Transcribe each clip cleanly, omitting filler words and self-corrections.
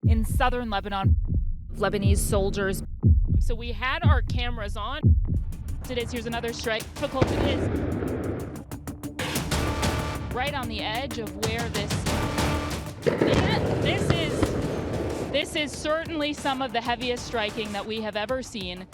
in southern Lebanon. Lebanese soldiers. So we had our cameras on. Here's another strike. Difficult it is. Right on the edge of where this is certainly some of the heaviest striking that we have ever seen.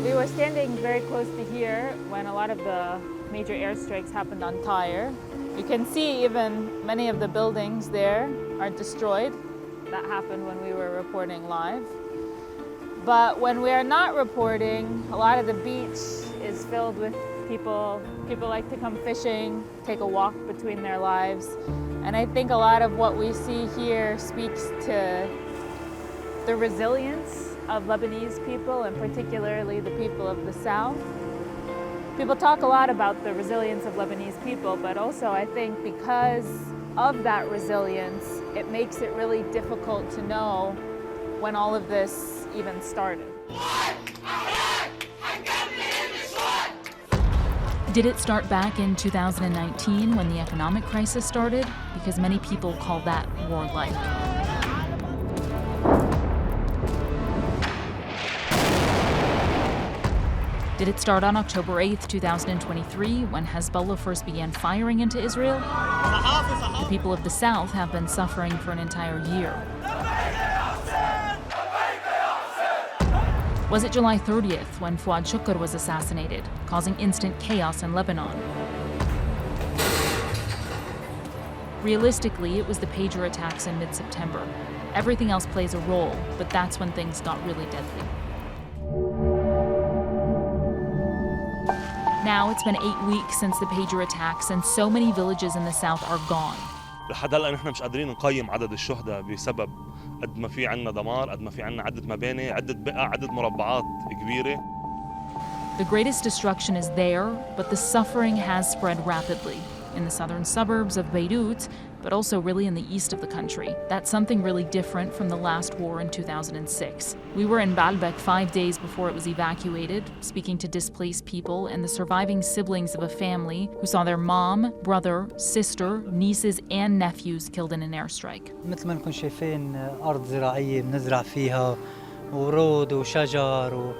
We were standing very close to here when a lot of the major airstrikes happened on Tyre. You can see even many of the buildings there are destroyed. That happened when we were reporting live. But when we are not reporting, a lot of the beach is filled with people. People like to come fishing, take a walk between their lives. And I think a lot of what we see here speaks to the resilience of Lebanese people, and particularly the people of the South. People talk a lot about the resilience of Lebanese people, but also I think because of that resilience, it makes it really difficult to know when all of this even started. Did it start back in 2019 when the economic crisis started? Because many people call that warlike. Did it start on October 8th, 2023, when Hezbollah first began firing into Israel? The people of the South have been suffering for an entire year. Was it July 30th when Fuad Shukr was assassinated, causing instant chaos in Lebanon? Realistically, it was the pager attacks in mid-September. Everything else plays a role, but that's when things got really deadly. Now it's been 8 weeks since the pager attacks, and so many villages in the south are gone. لحد هلا نحن مش قادرين نقيم عدد الشهداء بسبب قد ما في عندنا دمار، قد ما في عندنا عدة مباني، عدة بقع، عدة مربعات كبيرة. The greatest destruction is there, but the suffering has spread rapidly in the southern suburbs of Beirut, but also really in the east of the country. That's something really different from the last war in 2006. We were in Baalbek 5 days before it was evacuated, speaking to displaced people and the surviving siblings of a family who saw their mom, brother, sister, nieces, and nephews killed in an airstrike. مثل ما نكون شايفين أرض زراعية بنزرع فيها ورود وشجر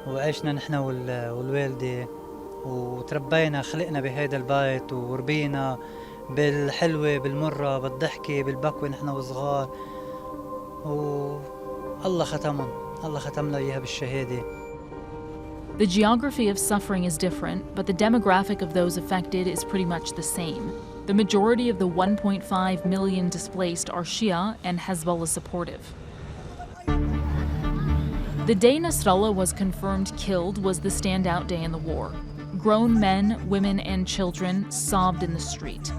وعشنا نحن والوالدة وتربينا خلقنا بهذا البيت وربينا بالحلوة بالمرة بالضحكة بالبكوة نحن وصغار والله ختمنا إياها بالشهادة. The geography of suffering is different, but the demographic of those affected is pretty much the same. The majority of the 1.5 million displaced are Shia and Hezbollah supportive. The day Nasrallah was confirmed killed was the standout day in the war. Grown men, women, and children sobbed in the street.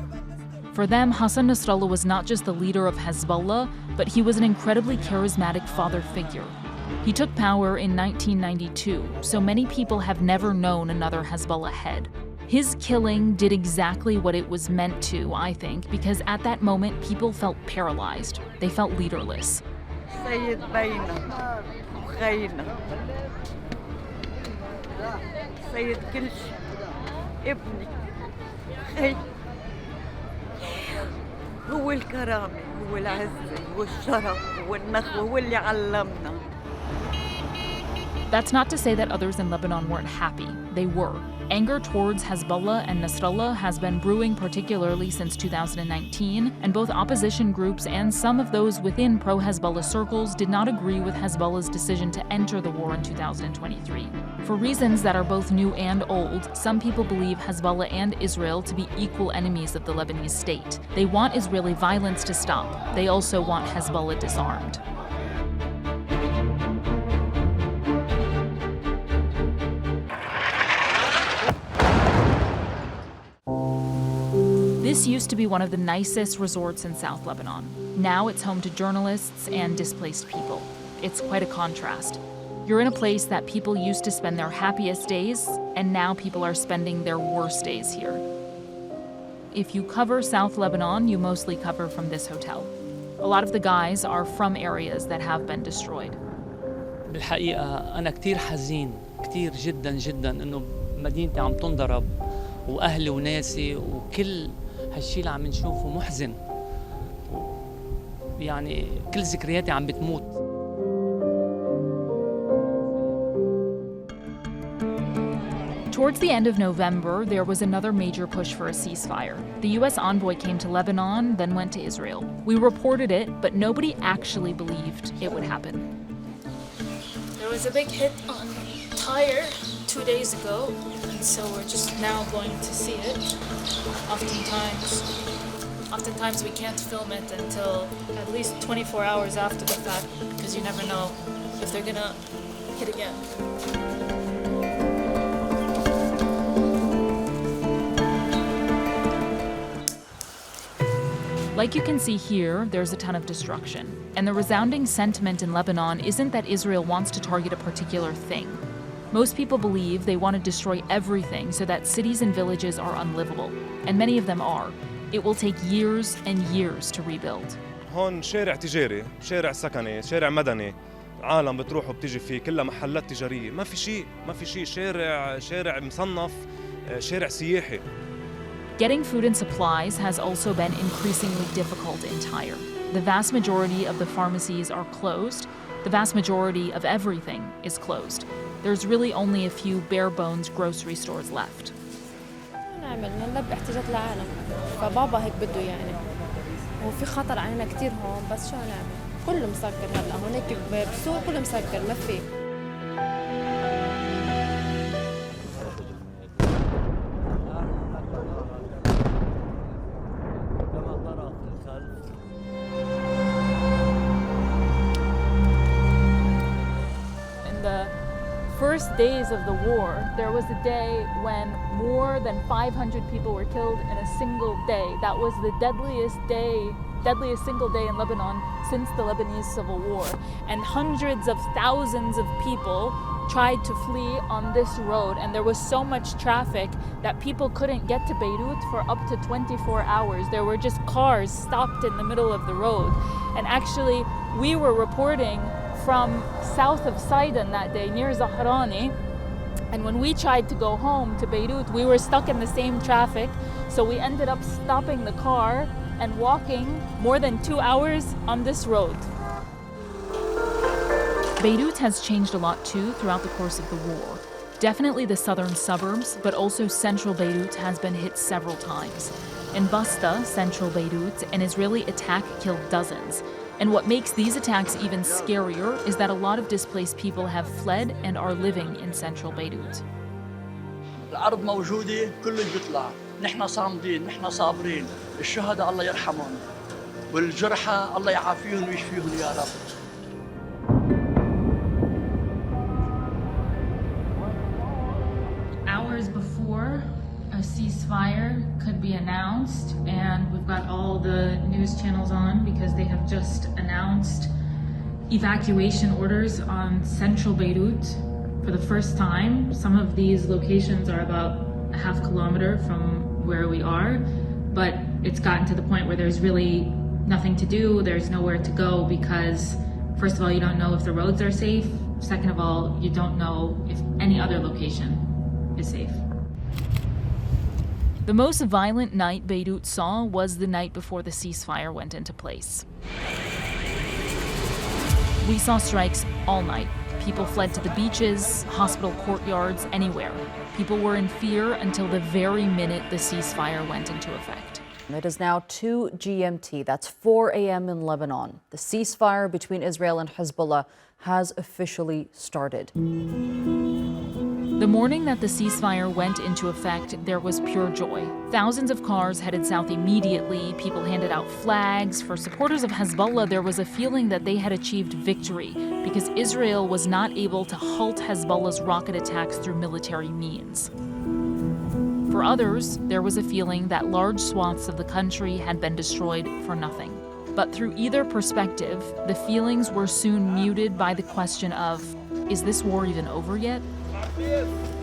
For them, Hassan Nasrallah was not just the leader of Hezbollah, but he was an incredibly charismatic father figure. He took power in 1992, so many people have never known another Hezbollah head. His killing did exactly what it was meant to, I think, because at that moment, people felt paralyzed. They felt leaderless. سيد كل شيء ابني خي هو الكرامة هو العزة هو الشرف هو النخوة هو اللي علمنا. That's not to say that others in Lebanon weren't happy. They were. Anger towards Hezbollah and Nasrallah has been brewing particularly since 2019, and both opposition groups and some of those within pro-Hezbollah circles did not agree with Hezbollah's decision to enter the war in 2023. For reasons that are both new and old, some people believe Hezbollah and Israel to be equal enemies of the Lebanese state. They want Israeli violence to stop. They also want Hezbollah disarmed. This used to be one of the nicest resorts in South Lebanon. Now it's home to journalists and displaced people. It's quite a contrast. You're in a place that people used to spend their happiest days, and now people are spending their worst days here. if you cover South Lebanon, you mostly cover from this hotel. A lot of the guys are from areas that have been destroyed. بالحقيقة أنا كتير حزين كتير جدا جدا إنه مدينتي عم تنضرب وأهلي وناسي وكل هالشي اللي عم نشوفه محزن. يعني كل ذكرياتي عم بتموت. Towards the end of November, there was another major push for a ceasefire. The U.S. envoy came to Lebanon, then went to Israel. We reported it, but nobody actually believed it would happen. There was a big hit on the tire 2 days ago, and so we're just now going to see it. Oftentimes we can't film it until at least 24 hours after the fact, because you never know if they're gonna hit again. Like you can see here, there's a ton of destruction. And the resounding sentiment in Lebanon isn't that Israel wants to target a particular thing. Most people believe they want to destroy everything so that cities and villages are unlivable. And many of them are. It will take years and years to rebuild. هون شارع تجاري، شارع سكني، شارع مدني، عالم بتروح وبتيجي فيه، كلها محلات تجارية، ما في شيء، شارع مصنف، شارع سياحي. Getting food and supplies has also been increasingly difficult in Tyre. The vast majority of the pharmacies are closed. The vast majority of everything is closed. There's really only a few bare-bones grocery stores left. نعمل نلبي احتياجات العالم فبابا هيك بده يعني وفي خطر علينا كتير هون بس شو نعمل كله مسكر هلا هونيك بسوق كله مسكر ما في. First days of the war, there was a day when more than 500 people were killed in a single day. That was the deadliest single day in Lebanon since the Lebanese Civil War. And hundreds of thousands of people tried to flee on this road, and there was so much traffic that people couldn't get to Beirut for up to 24 hours. There were just cars stopped in the middle of the road. And actually, we were reporting from south of Sidon that day, near Zahrani, and when we tried to go home to Beirut, we were stuck in the same traffic, so we ended up stopping the car and walking more than 2 hours on this road. Beirut has changed a lot too throughout the course of the war. Definitely the southern suburbs, but also central Beirut has been hit several times. In Basta, central Beirut, an Israeli attack killed dozens. And what makes these attacks even scarier is that a lot of displaced people have fled and are living in central Beirut. الأرض موجودة كله بيطلع، نحن صامدين، نحن صابرين، الشهداء الله يرحمهم، والجرحى الله يعافيهم ويشفيهم يا رب. Hours before a ceasefire could be announced, and we've got all the news channels on because they have just announced evacuation orders on central Beirut for the first time. Some of these locations are about a half kilometer from where we are, but it's gotten to the point where there's really nothing to do. There's nowhere to go because, first of all, you don't know if the roads are safe. Second of all, you don't know if any other location is safe. The most violent night Beirut saw was the night before the ceasefire went into place. We saw strikes all night. People fled to the beaches, hospital courtyards, anywhere. People were in fear until the very minute the ceasefire went into effect. It is now 2 GMT, that's 4 a.m. in Lebanon. The ceasefire between Israel and Hezbollah has officially started. The morning that the ceasefire went into effect, there was pure joy. Thousands of cars headed south immediately. People handed out flags. For supporters of Hezbollah, there was a feeling that they had achieved victory because Israel was not able to halt Hezbollah's rocket attacks through military means. For others, there was a feeling that large swaths of the country had been destroyed for nothing. But through either perspective, the feelings were soon muted by the question of, is this war even over yet?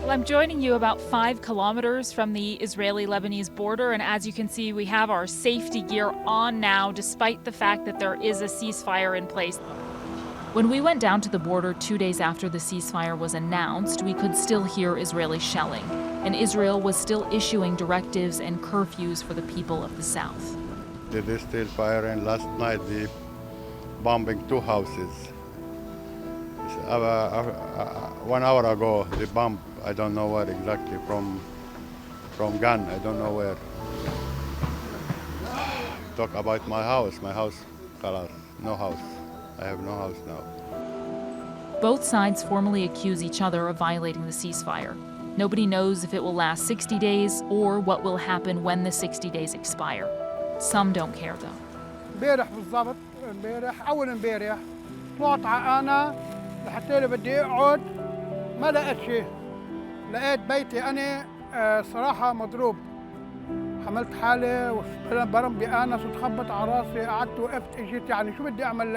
Well, I'm joining you about 5 kilometers from the Israeli-Lebanese border, and as you can see, we have our safety gear on now, despite the fact that there is a ceasefire in place. When we went down to the border 2 days after the ceasefire was announced, we could still hear Israeli shelling, and Israel was still issuing directives and curfews for the people of the south. There is still fire, and last night they bombing 2 houses. 1 hour ago, they bombed, I don't know where exactly, from gun, I don't know where. Talk about my house, khalas, no house. I have no house now. Both sides formally accuse each other of violating the ceasefire. Nobody knows if it will last 60 days or what will happen when the 60 days expire. Some don't care though. امبارح بالضبط أول امبارح طلعت أنا لحتى لي بدي أقعد ما لقيت شيء. لقيت بيتي أنا صراحة مضروب. حملت حالي وبرم بأنس وتخبط على راسي، قعدت وقفت اجيت يعني شو بدي أعمل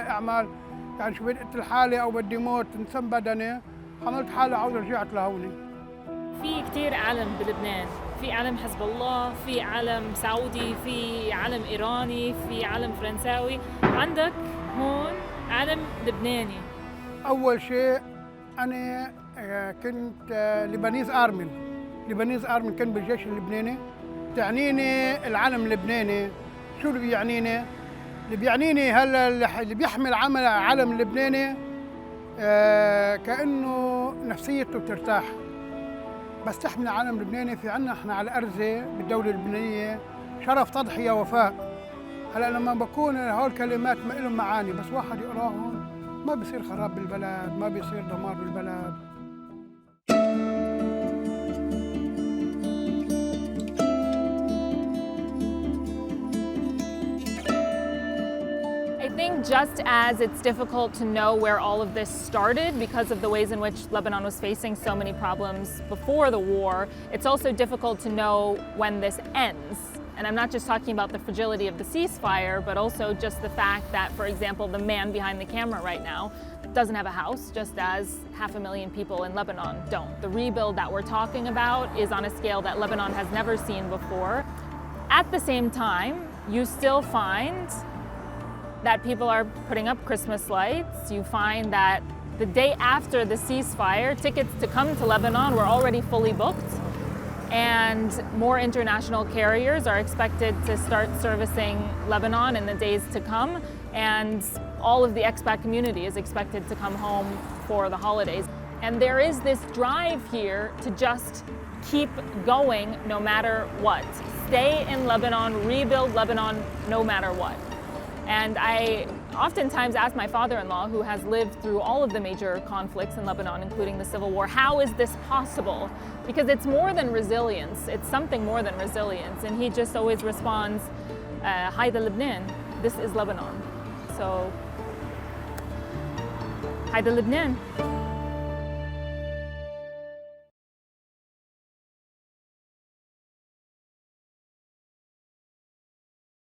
يعني شو بدي أقتل حالي أو بدي موت انسان بدني. حملت حالي عاوز رجعت لهوني. في كتير علم بلبنان، في علم حزب الله، في علم سعودي، في علم إيراني، في علم فرنساوي. عندك هون علم لبناني. أول شيء أنا كنت لبنيز آرمي كنت بالجيش اللبناني. تعنيني العلم اللبناني. شو اللي بيعنيني؟ اللي بيعنيني هلا اللي بيحمل علم لبناني كأنه نفسيته بترتاح. بس تحمل علم لبناني في عنا احنا على أرزة بالدولة اللبنانية شرف، تضحية، وفاء. هلا لما بكون هول الكلمات ما لهم معاني بس واحد يقراهم ما بيصير خراب بالبلد، ما بيصير دمار بالبلد. I think just as it's difficult to know where all of this started because of the ways in which Lebanon was facing so many problems before the war, it's also difficult to know when this ends. And I'm not just talking about the fragility of the ceasefire, but also just the fact that, for example, the man behind the camera right now doesn't have a house, just as 500,000 people in Lebanon don't. The rebuild that we're talking about is on a scale that Lebanon has never seen before. At the same time, you still find that people are putting up Christmas lights. You find that the day after the ceasefire, tickets to come to Lebanon were already fully booked, and more international carriers are expected to start servicing Lebanon in the days to come, and all of the expat community is expected to come home for the holidays. And there is this drive here to just keep going no matter what. Stay in Lebanon, rebuild Lebanon no matter what. And I oftentimes ask my father-in-law, who has lived through all of the major conflicts in Lebanon, including the civil war, how is this possible? Because it's more than resilience, it's something more than resilience. And he just always responds, Hayda Lebanon, this is Lebanon. So, Hayda Lebanon.